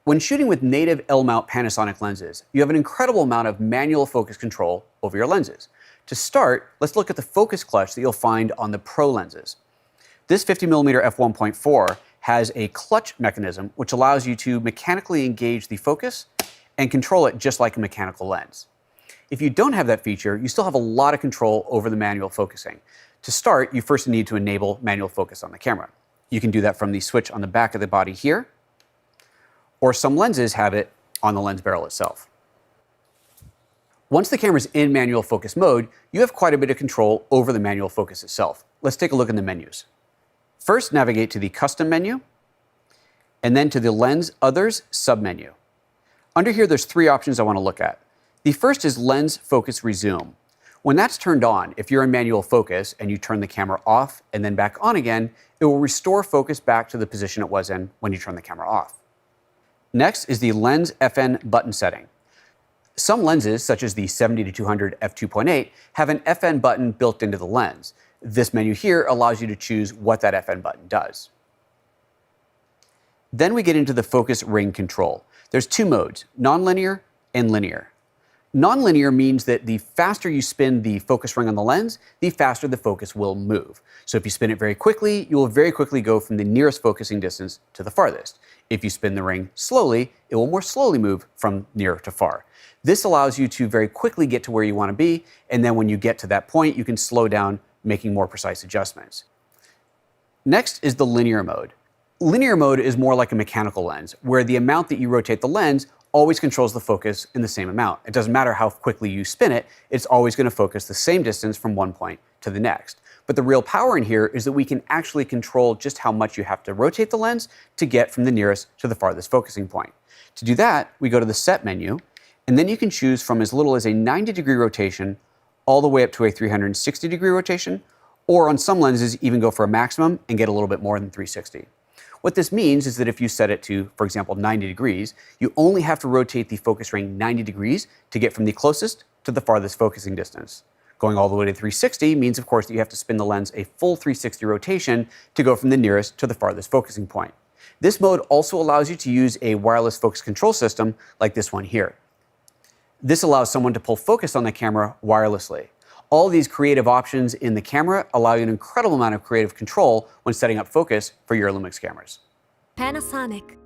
When shooting with native L-mount Panasonic lenses, you have an incredible amount of manual focus control over your lenses. To start, let's look at the focus clutch that you'll find on the Pro lenses. This 50mm f1.4 has a clutch mechanism which allows you to mechanically engage the focus and control it just like a mechanical lens. If you don't have that feature, you still have a lot of control over the manual focusing. To start, you first need to enable manual focus on the camera. You can do that from the switch on the back of the body here, or some lenses have it on the lens barrel itself. Once the camera's in manual focus mode, you have quite a bit of control over the manual focus itself. Let's take a look in the menus. First, navigate to the Custom menu, and then to the Lens Others submenu. Under here, there's three options I want to look at. The first is Lens Focus Resume. When that's turned on, if you're in manual focus and you turn the camera off and then back on again, it will restore focus back to the position it was in when you turn the camera off. Next is the Lens FN button setting. Some lenses, such as the 70-200 f2.8, have an FN button built into the lens. This menu here allows you to choose what that FN button does. Then we get into the focus ring control. There's two modes, nonlinear and linear. Nonlinear means that the faster you spin the focus ring on the lens, the faster the focus will move. So if you spin it very quickly, you will very quickly go from the nearest focusing distance to the farthest. If you spin the ring slowly, it will more slowly move from near to far. This allows you to very quickly get to where you want to be, and then when you get to that point, you can slow down, making more precise adjustments. Next is the linear mode. Linear mode is more like a mechanical lens, where the amount that you rotate the lens always controls the focus in the same amount. It doesn't matter how quickly you spin it, it's always going to focus the same distance from one point to the next. But the real power in here is that we can actually control just how much you have to rotate the lens to get from the nearest to the farthest focusing point. To do that, we go to the Set menu, and then you can choose from as little as a 90-degree rotation all the way up to a 360-degree rotation, or on some lenses even go for a maximum and get a little bit more than 360. What this means is that if you set it to, for example, 90 degrees, you only have to rotate the focus ring 90 degrees to get from the closest to the farthest focusing distance. Going all the way to 360 means, of course, that you have to spin the lens a full 360 rotation to go from the nearest to the farthest focusing point. This mode also allows you to use a wireless focus control system like this one here. This allows someone to pull focus on the camera wirelessly. All these creative options in the camera allow you an incredible amount of creative control when setting up focus for your LUMIX cameras. Panasonic.